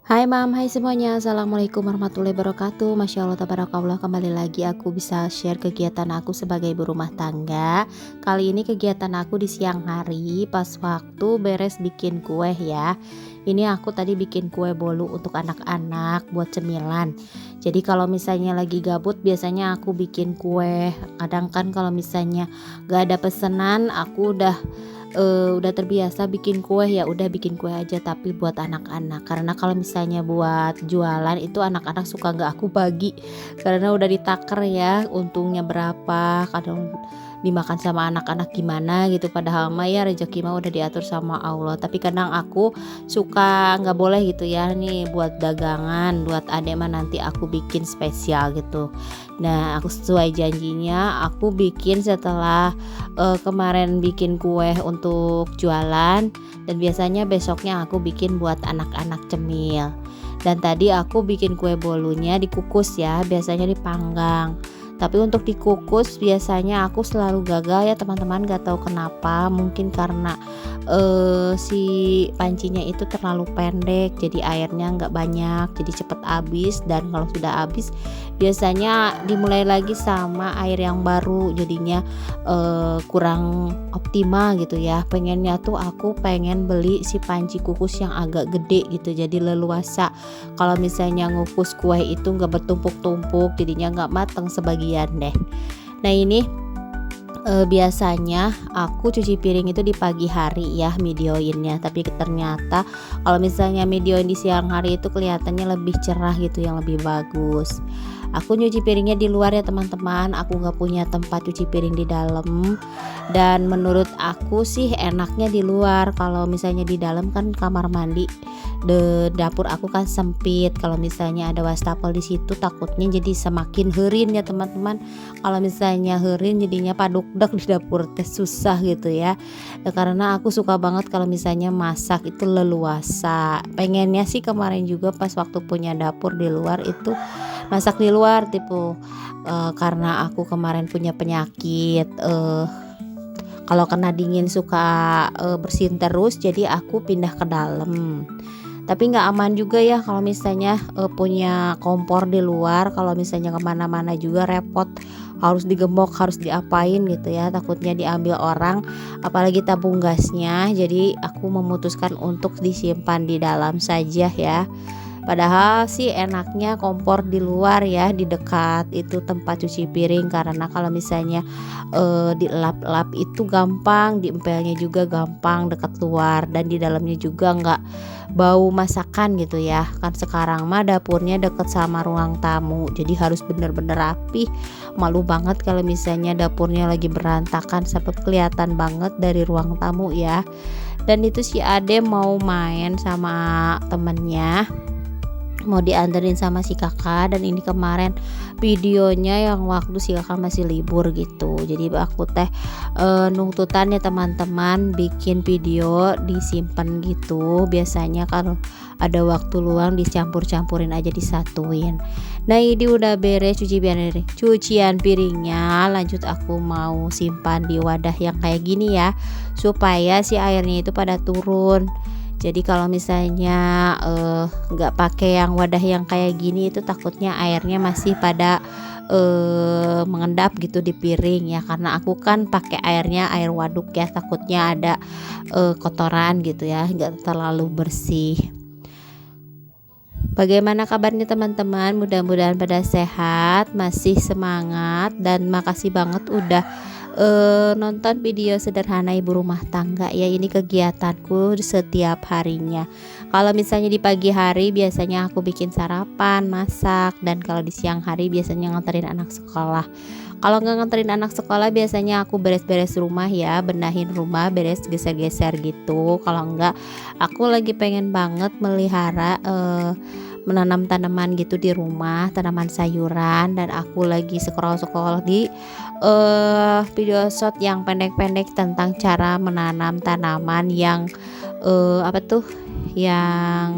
Hai Mam, hai semuanya. Assalamualaikum warahmatullahi wabarakatuh. Masya Allah, tabarakallah. Kembali lagi aku bisa share kegiatan aku sebagai ibu rumah tangga. Kali ini kegiatan aku di siang hari pas waktu beres bikin kue ya. Ini aku tadi bikin kue bolu untuk anak-anak buat cemilan. Jadi kalau misalnya lagi gabut biasanya aku bikin kue. Kadang kan kalau misalnya gak ada pesanan, aku udah terbiasa bikin kue, ya udah bikin kue aja tapi buat anak-anak. Karena kalau misalnya buat jualan itu anak-anak suka nggak aku bagi, karena udah ditaker ya untungnya berapa, kadang dimakan sama anak-anak gimana gitu, padahal mah ya rezeki mah udah diatur sama Allah. Tapi kadang aku suka nggak boleh gitu ya, nih buat dagangan buat adek mah nanti aku bikin spesial gitu. Nah, aku sesuai janjinya aku bikin setelah kemarin bikin kue untuk jualan, dan biasanya besoknya aku bikin buat anak-anak cemil. Dan tadi aku bikin kue bolunya dikukus ya, biasanya dipanggang. Tapi untuk dikukus biasanya aku selalu gagal ya teman-teman, gak tahu kenapa, mungkin karena si pancinya itu terlalu pendek, jadi airnya nggak banyak, jadi cepet habis. Dan kalau sudah habis biasanya dimulai lagi sama air yang baru, jadinya kurang optimal gitu ya. Pengennya tuh aku pengen beli si panci kukus yang agak gede gitu, jadi leluasa kalau misalnya ngukus kue itu nggak bertumpuk-tumpuk, jadinya nggak mateng sebagian deh. Nah ini biasanya aku cuci piring itu di pagi hari ya videoinnya, tapi ternyata kalau misalnya videoin di siang hari itu kelihatannya lebih cerah gitu, yang lebih bagus. Aku nyuci piringnya di luar ya teman-teman, aku nggak punya tempat cuci piring di dalam, dan menurut aku sih enaknya di luar. Kalau misalnya di dalam kan kamar mandi, dapur aku kan sempit, kalau misalnya ada wastafel di situ takutnya jadi semakin herin ya teman-teman. Kalau misalnya herin jadinya padukdek di dapur teh susah gitu ya. Karena aku suka banget kalau misalnya masak itu leluasa. Pengennya sih kemarin juga pas waktu punya dapur di luar itu masak di luar tipe, karena aku kemarin punya penyakit, kalau kena dingin suka bersin terus, jadi aku pindah ke dalam. Tapi nggak aman juga ya kalau misalnya punya kompor di luar. Kalau misalnya kemana-mana juga repot, harus digembok, harus diapain gitu ya, takutnya diambil orang, apalagi tabung gasnya. Jadi aku memutuskan untuk disimpan di dalam saja ya. Padahal sih enaknya kompor di luar ya, di dekat itu tempat cuci piring, karena kalau misalnya dilap-lap itu gampang, diempelnya juga gampang dekat luar, dan di dalamnya juga nggak bau masakan gitu ya. Kan sekarang mah dapurnya deket sama ruang tamu, jadi harus bener-bener rapi. Malu banget kalau misalnya dapurnya lagi berantakan sampai kelihatan banget dari ruang tamu ya. Dan itu si Ade mau main sama temennya, mau dianterin sama si kakak, dan ini kemarin videonya yang waktu si kakak masih libur gitu. Jadi aku teh nuntutan ya teman-teman, bikin video disimpan gitu. Biasanya kalau ada waktu luang dicampur-campurin aja, disatuin. Nah ini udah beres cucian piringnya, lanjut aku mau simpan di wadah yang kayak gini ya, supaya si airnya itu pada turun. Jadi kalau misalnya nggak pakai yang wadah yang kayak gini itu takutnya airnya masih pada mengendap gitu di piring ya, karena aku kan pakai airnya air waduk ya, takutnya ada kotoran gitu ya, nggak terlalu bersih. Bagaimana kabarnya teman-teman? Mudah-mudahan pada sehat, masih semangat, dan makasih banget udah nonton video sederhana ibu rumah tangga ya. Ini kegiatanku setiap harinya. Kalau misalnya di pagi hari biasanya aku bikin sarapan, masak, dan kalau di siang hari biasanya nganterin anak sekolah. Kalau nggak nganterin anak sekolah biasanya aku beres-beres rumah ya, benahin rumah, beres geser-geser gitu. Kalau enggak, aku lagi pengen banget melihara menanam tanaman gitu di rumah, tanaman sayuran, dan aku lagi scroll di video shot yang pendek-pendek tentang cara menanam tanaman yang yang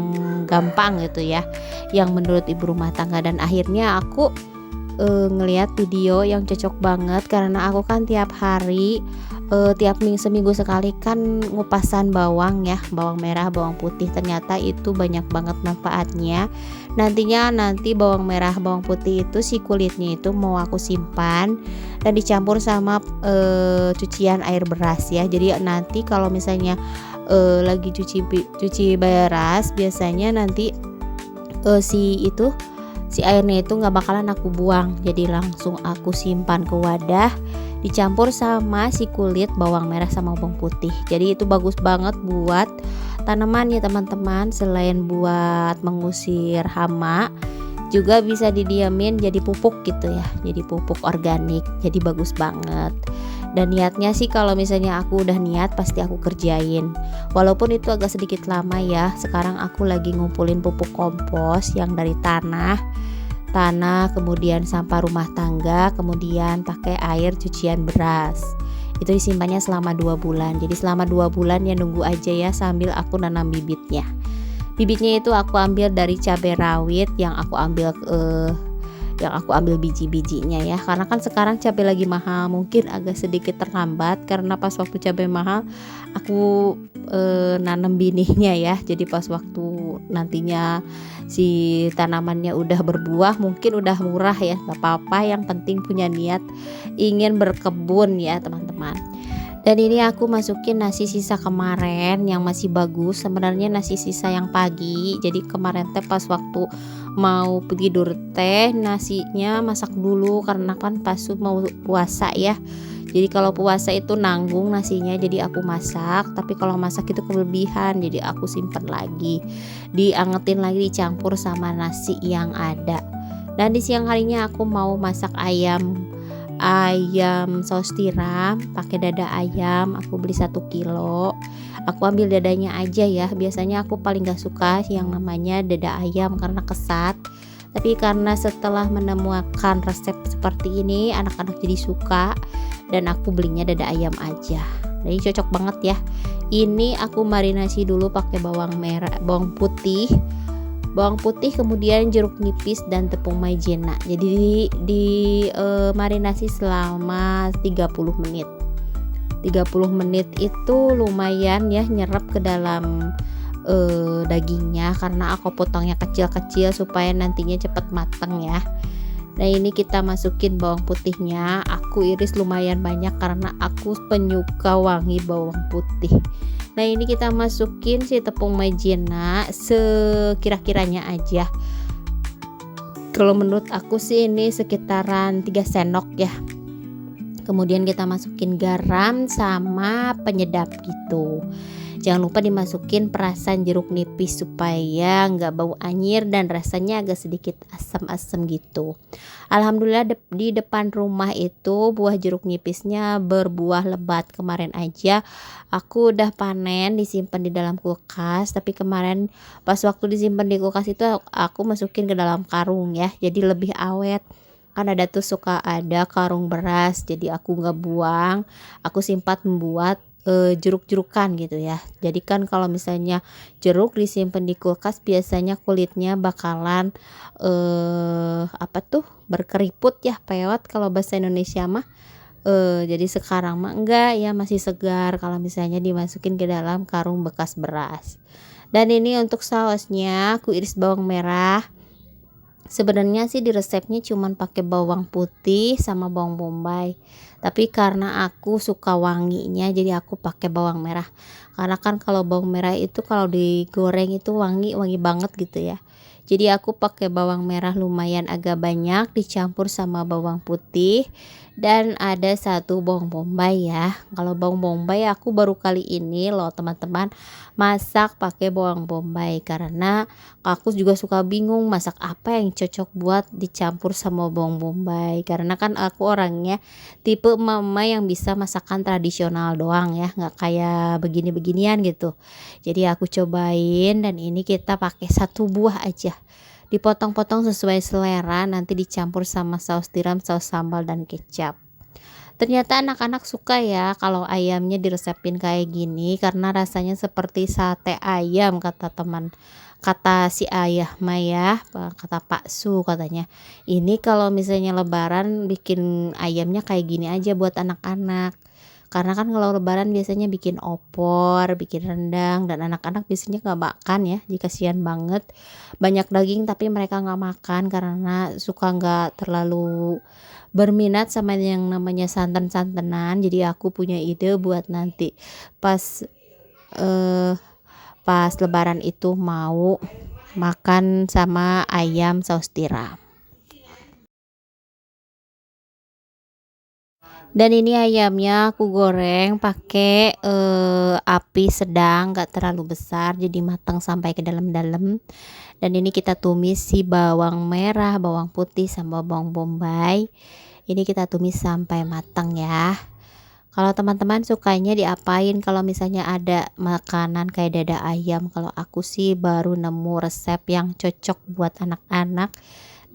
gampang gitu ya, yang menurut ibu rumah tangga. Dan akhirnya aku ngelihat video yang cocok banget, karena aku kan tiap hari tiap seminggu sekali kan ngupasan bawang ya, bawang merah, bawang putih, ternyata itu banyak banget manfaatnya. Nanti bawang merah, bawang putih itu si kulitnya itu mau aku simpan dan dicampur sama cucian air beras ya. Jadi nanti kalau misalnya lagi cuci beras, biasanya nanti si airnya itu nggak bakalan aku buang, jadi langsung aku simpan ke wadah dicampur sama si kulit bawang merah sama bawang putih. Jadi itu bagus banget buat tanaman ya teman-teman, selain buat mengusir hama juga bisa didiamin jadi pupuk gitu ya, jadi pupuk organik, jadi bagus banget. Dan niatnya sih kalau misalnya aku udah niat pasti aku kerjain, walaupun itu agak sedikit lama ya. Sekarang aku lagi ngumpulin pupuk kompos yang dari tanah, kemudian sampah rumah tangga, kemudian pakai air cucian beras. Itu disimpannya selama 2 bulan. Jadi selama 2 bulan ya nunggu aja ya sambil aku nanam bibitnya. Bibitnya itu aku ambil dari cabai rawit yang aku ambil biji-bijinya ya, karena kan sekarang cabai lagi mahal, mungkin agak sedikit terlambat karena pas waktu cabai mahal aku nanam binihnya ya. Jadi pas waktu nantinya si tanamannya udah berbuah mungkin udah murah ya, gak apa-apa, yang penting punya niat ingin berkebun ya teman-teman. Dan ini aku masukin nasi sisa kemarin yang masih bagus, sebenarnya nasi sisa yang pagi. Jadi kemarin teh pas waktu mau tidur teh nasinya masak dulu karena kan pas mau puasa ya. Jadi kalau puasa itu nanggung nasinya, jadi aku masak. Tapi kalau masak itu kelebihan, jadi aku simpan lagi, diangetin lagi, dicampur sama nasi yang ada. Dan di siang harinya aku mau masak ayam saus tiram pakai dada ayam. Aku beli 1 kilo, aku ambil dadanya aja ya. Biasanya aku paling gak suka yang namanya dada ayam karena kesat, tapi karena setelah menemukan resep seperti ini anak-anak jadi suka dan aku belinya dada ayam aja. Jadi cocok banget ya. Ini aku marinasi dulu pakai bawang putih, kemudian jeruk nipis dan tepung maizena. Jadi di marinasi selama 30 menit. 30 menit itu lumayan ya nyerap ke dalam dagingnya, karena aku potongnya kecil-kecil supaya nantinya cepat mateng ya. Nah ini kita masukin bawang putihnya, aku iris lumayan banyak karena aku penyuka wangi bawang putih. Nah ini kita masukin si tepung maizena sekira-kiranya aja. Kalau menurut aku sih ini sekitaran 3 sendok ya. Kemudian kita masukin garam sama penyedap gitu. Jangan lupa dimasukin perasan jeruk nipis supaya nggak bau anyir dan rasanya agak sedikit asam-asam gitu. Alhamdulillah di depan rumah itu buah jeruk nipisnya berbuah lebat. Kemarin aja aku udah panen, disimpan di dalam kulkas. Tapi kemarin pas waktu disimpan di kulkas itu aku masukin ke dalam karung ya, jadi lebih awet. Kan ada tuh suka ada karung beras, jadi aku nggak buang, aku simpan membuat jeruk-jerukan gitu ya. Jadi kan kalau misalnya jeruk disimpan di kulkas biasanya kulitnya bakalan berkeriput ya, pewat kalau bahasa Indonesia mah. Jadi sekarang mah enggak ya, masih segar kalau misalnya dimasukin ke dalam karung bekas beras. Dan ini untuk sausnya aku iris bawang merah. Sebenarnya sih di resepnya cuman pakai bawang putih sama bawang bombay, tapi karena aku suka wanginya jadi aku pakai bawang merah. Karena kan kalau bawang merah itu kalau digoreng itu wangi banget gitu ya. Jadi aku pakai bawang merah lumayan agak banyak dicampur sama bawang putih, dan ada 1 bawang bombay ya. Kalau bawang bombay aku baru kali ini loh teman-teman masak pakai bawang bombay, karena aku juga suka bingung masak apa yang cocok buat dicampur sama bawang bombay, karena kan aku orangnya tipe mama yang bisa masakan tradisional doang ya, nggak kayak begini-beginian gitu. Jadi aku cobain, dan ini kita pakai 1 buah aja, dipotong-potong sesuai selera, nanti dicampur sama saus tiram, saus sambal dan kecap. Ternyata anak-anak suka ya kalau ayamnya diresepin kayak gini, karena rasanya seperti sate ayam kata si ayah Maya, kata Pak Su katanya. Ini kalau misalnya lebaran bikin ayamnya kayak gini aja buat anak-anak. Karena kan kalau lebaran biasanya bikin opor, bikin rendang, dan anak-anak biasanya nggak makan ya, jadi kasihan banget. Banyak daging tapi mereka nggak makan karena suka nggak terlalu berminat sama yang namanya santan-santanan. Jadi aku punya ide buat nanti pas eh, pas lebaran itu mau makan sama ayam saus tiram. Dan ini ayamnya aku goreng pakai api sedang, nggak terlalu besar, jadi matang sampai ke dalam-dalam. Dan ini kita tumis si bawang merah, bawang putih, sama bawang bombay. Ini kita tumis sampai matang ya. Kalau teman-teman sukanya diapain kalau misalnya ada makanan kayak dada ayam? Kalau aku sih baru nemu resep yang cocok buat anak-anak,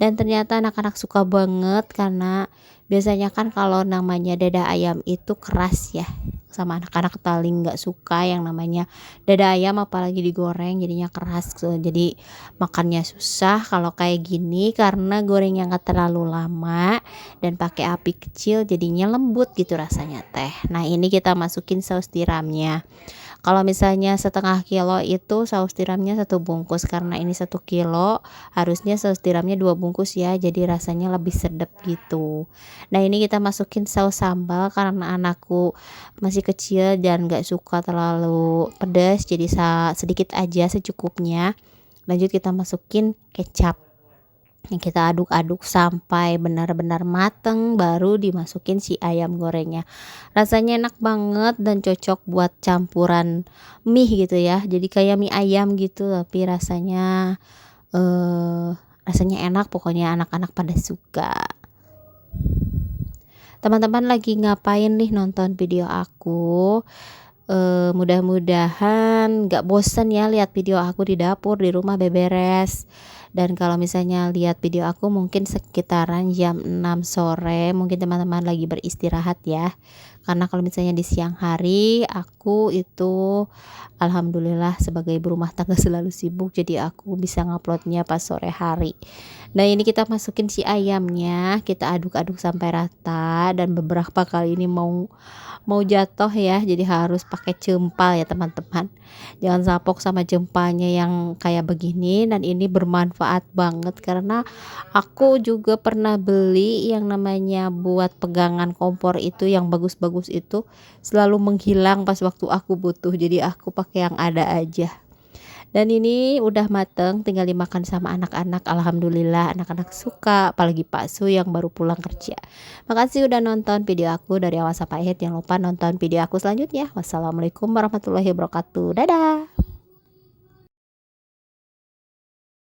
dan ternyata anak-anak suka banget karena biasanya kan kalau namanya dada ayam itu keras ya, sama anak-anak paling nggak suka yang namanya dada ayam apalagi digoreng jadinya keras, jadi makannya susah. Kalau kayak gini karena gorengnya nggak terlalu lama dan pakai api kecil jadinya lembut gitu rasanya teh. Nah ini kita masukin saus tiramnya. Kalau misalnya setengah kilo itu saus tiramnya 1 bungkus, karena ini 1 kilo harusnya saus tiramnya 2 bungkus ya, jadi rasanya lebih sedap gitu. Nah ini kita masukin saus sambal karena anakku masih kecil dan gak suka terlalu pedas, jadi sedikit aja secukupnya. Lanjut kita masukin kecap yang kita aduk-aduk sampai benar-benar mateng, baru dimasukin si ayam gorengnya. Rasanya enak banget dan cocok buat campuran mie gitu ya, jadi kayak mie ayam gitu tapi eh rasanya enak, pokoknya anak-anak pada suka. Teman-teman lagi ngapain nih nonton video aku? Mudah-mudahan gak bosen ya lihat video aku di dapur di rumah beberes. Dan kalau misalnya lihat video aku mungkin sekitaran jam 6 sore, mungkin teman-teman lagi beristirahat ya. Karena kalau misalnya di siang hari aku itu alhamdulillah sebagai ibu rumah tangga selalu sibuk, jadi aku bisa nguploadnya pas sore hari. Nah ini kita masukin si ayamnya, kita aduk-aduk sampai rata, dan beberapa kali ini mau jatuh ya, jadi harus pakai jempal ya teman-teman, jangan sapok sama jempalnya yang kayak begini. Dan ini bermanfaat banget karena aku juga pernah beli yang namanya buat pegangan kompor itu yang bagus-bagus itu, selalu menghilang pas waktu aku butuh, jadi aku pakai yang ada aja. Dan ini udah mateng, tinggal dimakan sama anak-anak. Alhamdulillah anak-anak suka, apalagi Pak Su yang baru pulang kerja. Makasih udah nonton video aku dari awal sampai akhir. Jangan lupa nonton video aku selanjutnya. Wassalamualaikum warahmatullahi wabarakatuh. Dadah.